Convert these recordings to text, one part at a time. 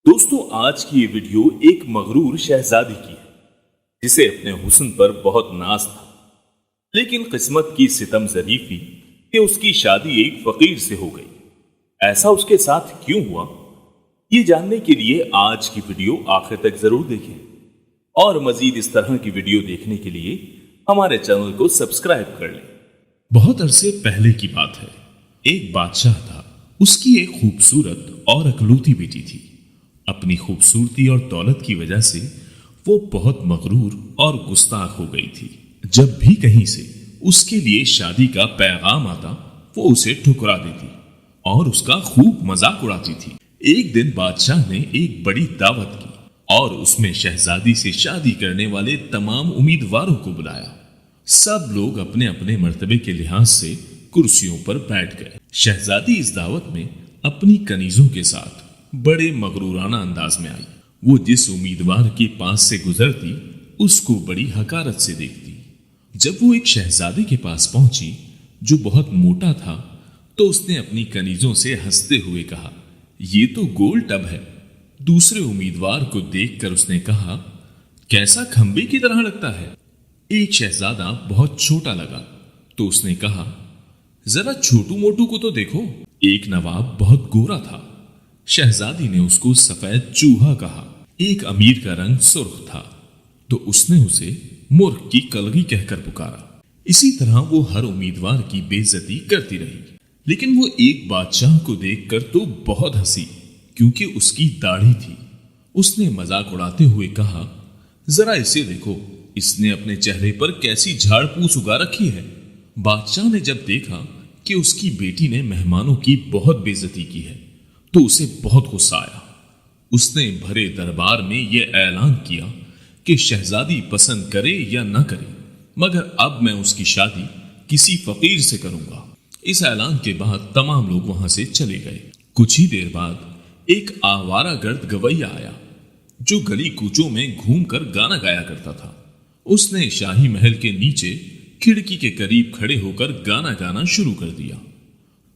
دوستو آج کی یہ ویڈیو ایک مغرور شہزادی کی ہے جسے اپنے حسن پر بہت ناز تھا، لیکن قسمت کی ستم زری تھی کہ اس کی شادی ایک فقیر سے ہو گئی۔ ایسا اس کے ساتھ کیوں ہوا، یہ جاننے کے لیے آج کی ویڈیو آخر تک ضرور دیکھیں، اور مزید اس طرح کی ویڈیو دیکھنے کے لیے ہمارے چینل کو سبسکرائب کر لیں۔ بہت عرصے پہلے کی بات ہے، ایک بادشاہ تھا، اس کی ایک خوبصورت اور اکلوتی بیٹی تھی۔ اپنی خوبصورتی اور دولت کی وجہ سے وہ بہت مغرور اور گستاخ ہو گئی تھی۔ جب بھی کہیں سے اس کے لیے شادی کا پیغام آتا وہ اسے ٹھکرا دیتی اور اس کا خوب مذاق اڑاتی تھی۔ ایک دن بادشاہ نے ایک بڑی دعوت کی اور اس میں شہزادی سے شادی کرنے والے تمام امیدواروں کو بلایا۔ سب لوگ اپنے اپنے مرتبے کے لحاظ سے کرسیوں پر بیٹھ گئے۔ شہزادی اس دعوت میں اپنی کنیزوں کے ساتھ بڑے مغرورانہ انداز میں آئی۔ وہ جس امیدوار کے پاس سے گزرتی اس کو بڑی حقارت سے دیکھتی۔ جب وہ ایک شہزادے کے پاس پہنچی جو بہت موٹا تھا تو اس نے اپنی کنیزوں سے ہنستے ہوئے کہا، یہ تو گول ٹب ہے۔ دوسرے امیدوار کو دیکھ کر اس نے کہا، کیسا کھمبے کی طرح لگتا ہے۔ ایک شہزادہ بہت چھوٹا لگا تو اس نے کہا، ذرا چھوٹو موٹو کو تو دیکھو۔ ایک نواب بہت گورا تھا، شہزادی نے اس کو سفید چوہا کہا۔ ایک امیر کا رنگ سرخ تھا تو اس نے اسے مرغ کی کلگی کہہ کر پکارا۔ اسی طرح وہ ہر امیدوار کی بے عزتی کرتی رہی، لیکن وہ ایک بادشاہ کو دیکھ کر تو بہت ہنسی کیونکہ اس کی داڑھی تھی۔ اس نے مذاق اڑاتے ہوئے کہا، ذرا اسے دیکھو، اس نے اپنے چہرے پر کیسی جھاڑ پوچھ اگا رکھی ہے۔ بادشاہ نے جب دیکھا کہ اس کی بیٹی نے مہمانوں کی بہت بے عزتی کی ہے تو اسے بہت غصہ آیا۔ اس نے بھرے دربار میں یہ اعلان کیا کہ شہزادی پسند کرے یا نہ کرے، مگر اب میں اس کی شادی کسی فقیر سے کروں گا۔ اس اعلان کے بعد تمام لوگ وہاں سے چلے گئے۔ کچھ ہی دیر بعد ایک آوارہ گرد گویّا آیا جو گلی کوچوں میں گھوم کر گانا گایا کرتا تھا۔ اس نے شاہی محل کے نیچے کھڑکی کے قریب کھڑے ہو کر گانا گانا شروع کر دیا۔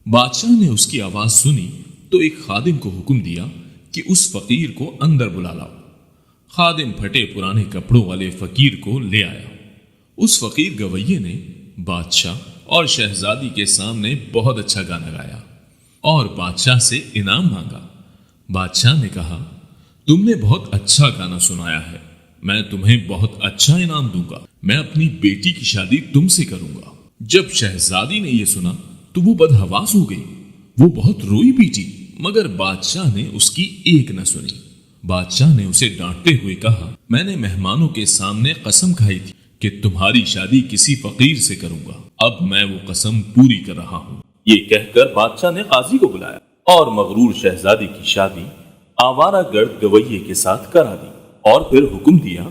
بادشاہ نے اس کی آواز سنی تو ایک خادم کو حکم دیا کہ اس فقیر کو اندر بلا لاؤ۔ خادم پھٹے پرانے کپڑوں والے فقیر کو لے آیا۔ اس فقیر گویے نے بادشاہ اور شہزادی کے سامنے بہت اچھا گانا گایا اور بادشاہ سے انعام مانگا۔ بادشاہ نے کہا، تم نے بہت اچھا گانا سنایا ہے، میں تمہیں بہت اچھا انعام دوں گا۔ میں اپنی بیٹی کی شادی تم سے کروں گا۔ جب شہزادی نے یہ سنا تو وہ بدحواس ہو گئی، وہ بہت روئی پیٹی، مگر بادشاہ نے اس کی ایک نہ سنی۔ بادشاہ نے اسے ڈانٹتے ہوئے کہا، میں نے مہمانوں کے سامنے قسم کھائی تھی کہ تمہاری شادی کسی فقیر سے کروں گا، اب میں وہ قسم پوری کر رہا ہوں۔ یہ کہہ کر بادشاہ نے قاضی کو بلایا اور مغرور شہزادی کی شادی آوارہ گرد گویے کے ساتھ کرا دی، اور پھر حکم دیا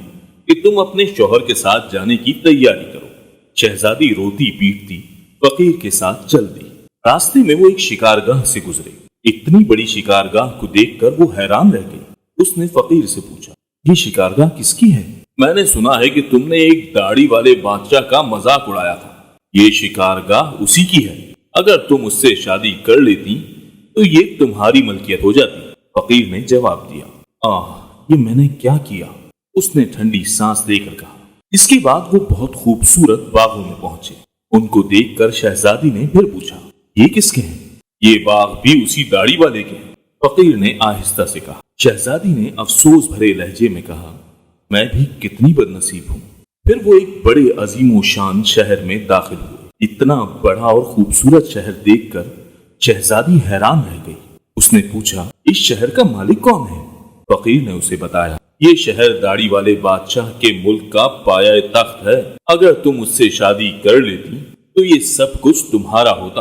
کہ تم اپنے شوہر کے ساتھ جانے کی تیاری کرو۔ شہزادی روتی پیٹتی فقیر کے ساتھ چل دی۔ راستے میں وہ ایک شکارگاہ سے گزرے۔ اتنی بڑی شکارگاہ کو دیکھ کر وہ حیران رہ گئی۔ اس نے فقیر سے پوچھا، یہ شکارگاہ کس کی ہے؟ میں نے سنا ہے کہ تم نے ایک داڑھی والے بادشاہ کا مذاق اڑایا تھا۔ یہ شکارگاہ اسی کی ہے، اگر تم اس سے شادی کر لیتی تو یہ تمہاری ملکیت ہو جاتی۔ فقیر نے جواب دیا، یہ میں نے کیا کیا؟ اس نے ٹھنڈی سانس لے کر کہا۔ اس کے بعد وہ بہت خوبصورت باغوں میں پہنچے۔ ان کو دیکھ کر شہزادی نے پھر پوچھا، یہ کس کے ہیں؟ یہ باغ بھی اسی داڑھی والے کے ہیں، فقیر نے آہستہ سے کہا۔ شہزادی نے افسوس بھرے لہجے میں کہا، میں بھی کتنی بد نصیب ہوں۔ پھر وہ ایک بڑے عظیم و شان شہر میں داخل ہوئے۔ اتنا بڑا اور خوبصورت شہر دیکھ کر شہزادی حیران رہ گئی۔ اس نے پوچھا، اس شہر کا مالک کون ہے؟ فقیر نے اسے بتایا، یہ شہر داڑھی والے بادشاہ کے ملک کا پایہ تخت ہے، اگر تم اس سے شادی کر لیتی تو یہ سب کچھ تمہارا ہوتا۔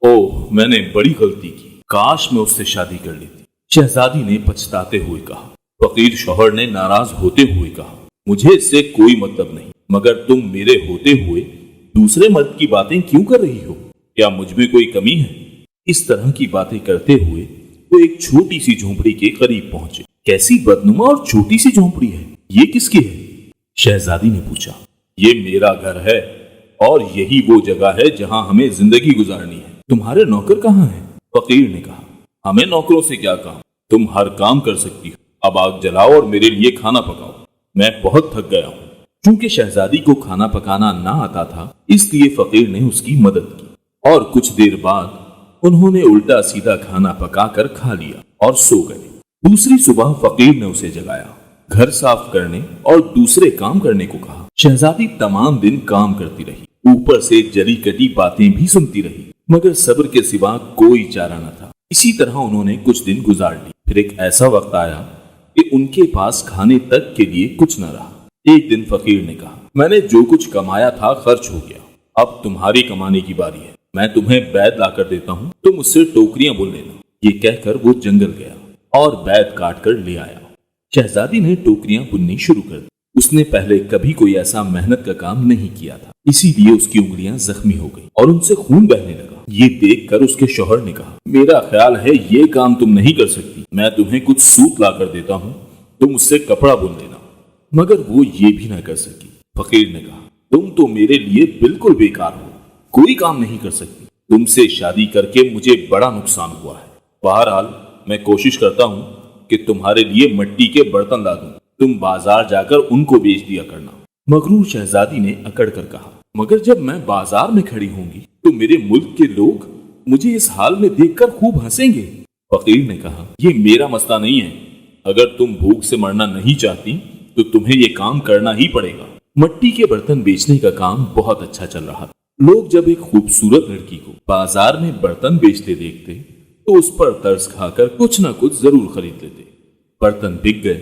اوہ، میں نے بڑی غلطی کی، کاش میں اس سے شادی کر لیتی، شہزادی نے پچھتاتے ہوئے کہا۔ فقیر شوہر نے ناراض ہوتے ہوئے کہا، مجھے اس سے کوئی مطلب نہیں، مگر تم میرے ہوتے ہوئے دوسرے مرد کی باتیں کیوں کر رہی ہو؟ کیا مجھ میں کوئی کمی ہے؟ اس طرح کی باتیں کرتے ہوئے وہ ایک چھوٹی سی جھونپڑی کے قریب پہنچے۔ کیسی بدنما اور چھوٹی سی جھونپڑی ہے، یہ کس کی ہے؟ شہزادی نے پوچھا۔ یہ میرا گھر ہے اور یہی وہ جگہ ہے جہاں ہمیں زندگی گزارنی ہے۔ تمہارے نوکر کہاں ہیں؟ فقیر نے کہا، ہمیں نوکروں سے کیا کام، तुम हर काम कर सकती हो, अब आग जलाओ और मेरे लिए खाना पकाओ, मैं बहुत थक गया हूँ। चूंकि शहजादी को खाना पकाना ना आता था, इसलिए फकीर ने उसकी मदद की और कुछ देर बाद उन्होंने उल्टा सीधा खाना पकाकर खा लिया और सो गए। दूसरी सुबह फकीर ने उसे जगाया, घर साफ करने और दूसरे काम करने को कहा। शहजादी तमाम दिन काम करती रही, ऊपर से जली कटी बातें भी सुनती रही, मगर सब्र के सिवा कोई चारा न था। इसी तरह उन्होंने कुछ दिन गुजार लिए। फिर एक ऐसा वक्त आया कि उनके पास खाने तक के लिए कुछ न रहा। एक दिन फकीर ने कहा, मैंने जो कुछ कमाया था खर्च हो गया, अब तुम्हारी कमाने की बारी है। मैं तुम्हें बैत लाकर देता हूँ, तुम मुझसे टोकरियां बुन लेना। ये कहकर वो जंगल गया और बैत काट कर ले आया। शहजादी ने टोकरियां बुननी शुरू कर दी। उसने पहले कभी कोई ऐसा मेहनत का काम नहीं किया था, इसीलिए उसकी उंगलियां जख्मी हो गई और उनसे खून बहने लगा। ये देखकर उसके शौहर ने कहा, मेरा ख्याल है ये काम तुम नहीं कर सकती, मैं तुम्हें कुछ सूत ला कर देता हूँ, तुम उससे कपड़ा बुन लेना। मगर वो ये भी ना कर सकी। फकीर ने कहा, तुम तो मेरे लिए बिल्कुल बेकार हो, कोई काम नहीं कर सकती। तुमसे शादी करके मुझे बड़ा नुकसान हुआ है। बहरहाल मैं कोशिश करता हूँ कि तुम्हारे लिए मिट्टी के बर्तन ला दूं, तुम बाजार जाकर उनको बेच दिया करना। मगरूर शहजादी ने अकड़ कर कहा, मगर जब मैं बाजार में खड़ी होंगी तो मेरे मुल्क के लोग मुझे इस हाल में देखकर खूब हंसेंगे। फकीर ने कहा, ये मेरा मसला नहीं है, अगर तुम भूख से मरना नहीं चाहती तो तुम्हें ये काम करना ही पड़ेगा। मिट्टी के बर्तन बेचने का काम बहुत अच्छा चल रहा था। लोग जब एक खूबसूरत लड़की को बाजार में बर्तन बेचते देखते तो उस पर तरस खाकर कुछ न कुछ जरूर खरीद लेते। बर्तन बिक गए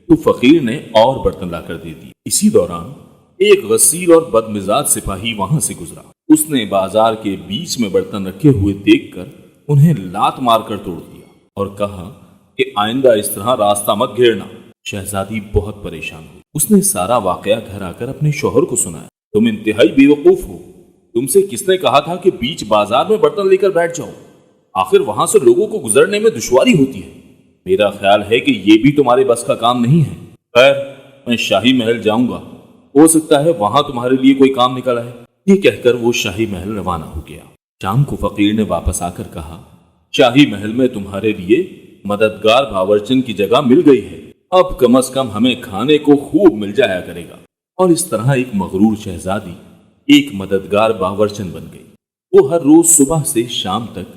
तो फकीर ने और बर्तन लाकर दे दिए। इसी दौरान एक गसील और बदमिजाज सिपाही वहां से गुजरा। उसने बाजार के बीच में बर्तन रखे हुए देखकर उन्हें लात मारकर तोड़ दिया और कहा कि आइंदा इस तरह रास्ता मत घेरना। शहजादी बहुत परेशान हुई। उसने सारा वाकया घर आकर अपने शौहर को सुनाया। तुम इंतहाई बेवकूफ हो, तुमसे किसने कहा था कि बीच बाजार में बर्तन लेकर बैठ जाओ? आखिर वहां से लोगों को गुजरने में दुश्वारी होती है। मेरा ख्याल है कि ये भी तुम्हारे बस का काम नहीं है। खैर, मैं शाही महल जाऊंगा, हो सकता है वहां तुम्हारे लिए कोई काम निकल आए। ये कहकर वो शाही महल रवाना हो गया। शाम को फकीर ने वापस आकर कहा, शाही महल में तुम्हारे लिए मददगार बावर्चन की जगह मिल गई है, अब कम से कम हमें खाने को खूब मिल जाया करेगा। और इस तरह एक मगरूर शहजादी एक मददगार बावर्चन बन गई। वो हर रोज सुबह से शाम तक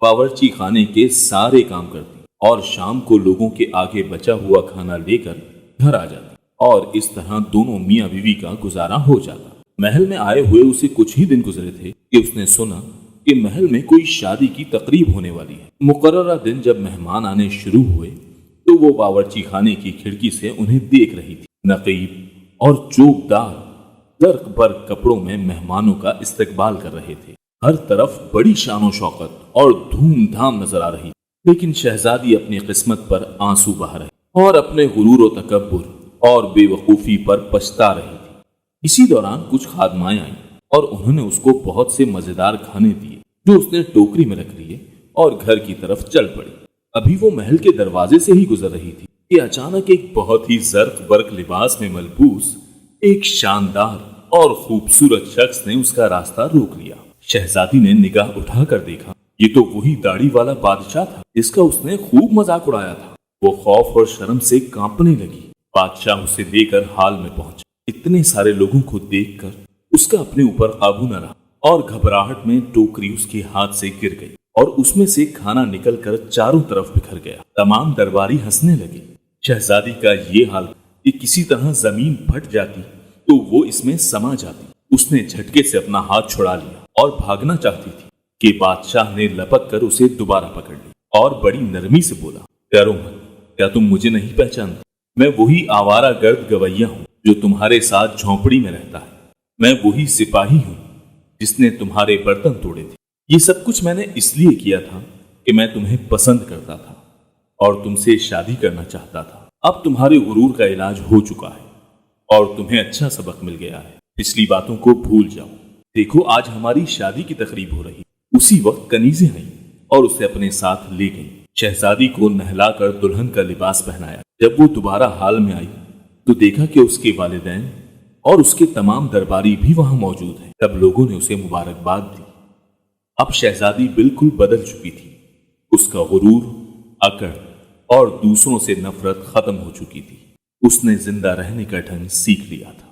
बावर्ची खाने के सारे काम करती और शाम को लोगों के आगे बचा हुआ खाना लेकर घर आ जाती और इस तरह दोनों मियाँ बीवी का गुजारा हो जाता। महल में आए हुए उसे कुछ ही दिन गुजरे थे कि उसने सुना कि महल में कोई शादी की तकरीब होने वाली है। मुकर्ररा दिन जब मेहमान आने शुरू हुए तो वो बावर्ची खाने की खिड़की से उन्हें देख रही थी। नकीब और चौकदार गर्क बर्क कपड़ों में मेहमानों का इस्तकबाल कर रहे थे। हर तरफ बड़ी शानो शौकत और धूमधाम नजर आ रही थी। लेकिन शहजादी अपनी किस्मत पर आंसू बहा रही और अपने गुरूर और तकब्बुर और बेवकूफी पर पछता रही थी। इसी दौरान कुछ खादमाएं आईं और उन्होंने उसको बहुत से मजेदार खाने दिए जो उसने टोकरी में रख लिए और घर की तरफ चल पड़ी। अभी वो महल के दरवाजे से ही गुजर रही थी कि अचानक एक बहुत ही जर्क बर्क लिबास में मलबूस एक शानदार और खूबसूरत शख्स ने उसका रास्ता रोक लिया। शहजादी ने निगाह उठाकर देखा, ये तो वही दाढ़ी वाला बादशाह था जिसका उसने खूब मजाक उड़ाया था। वो खौफ और शर्म से कांपने लगी। बादशाह उसे लेकर हाल में पहुंचा। इतने सारे लोगों को देखकर उसका अपने ऊपर काबू न रहा और घबराहट में टोकरी उसके हाथ से गिर गई और उसमें से खाना निकलकर चारों तरफ बिखर गया। तमाम दरबारी हंसने लगे। शहजादी का ये हाल कि किसी तरह जमीन फट जाती तो वो इसमें समा जाती। उसने झटके से अपना हाथ छुड़ा लिया और भागना चाहती थी कि बादशाह ने लपक कर उसे दोबारा पकड़ ली और बड़ी नरमी से बोला, डरो मत, क्या तुम मुझे नहीं पहचानते? मैं वही आवारा गर्द गवैया हूँ जो तुम्हारे साथ झोंपड़ी में रहता है। मैं वही सिपाही हूँ जिसने तुम्हारे बर्तन तोड़े थे। ये सब कुछ मैंने इसलिए किया था कि मैं तुम्हें पसंद करता था और तुमसे शादी करना चाहता था। अब तुम्हारे गुरूर का इलाज हो चुका है और तुम्हें अच्छा सबक मिल गया है। पिछली बातों को भूल जाओ। देखो, आज हमारी शादी की तकरीब हो रही। उसी वक्त कनीज़ें आईं और उसे अपने साथ ले गईं। शहजादी को नहलाकर दुल्हन का लिबास पहनाया। जब वो दोबारा हाल में आई तो देखा कि उसके वालिदैन और उसके तमाम दरबारी भी वहां मौजूद हैं। तब लोगों ने उसे मुबारकबाद दी। अब शहजादी बिल्कुल बदल चुकी थी। उसका गुरूर, अकड़ اور دوسروں سے نفرت ختم ہو چکی تھی۔ اس نے زندہ رہنے کا ڈھنگ سیکھ لیا تھا۔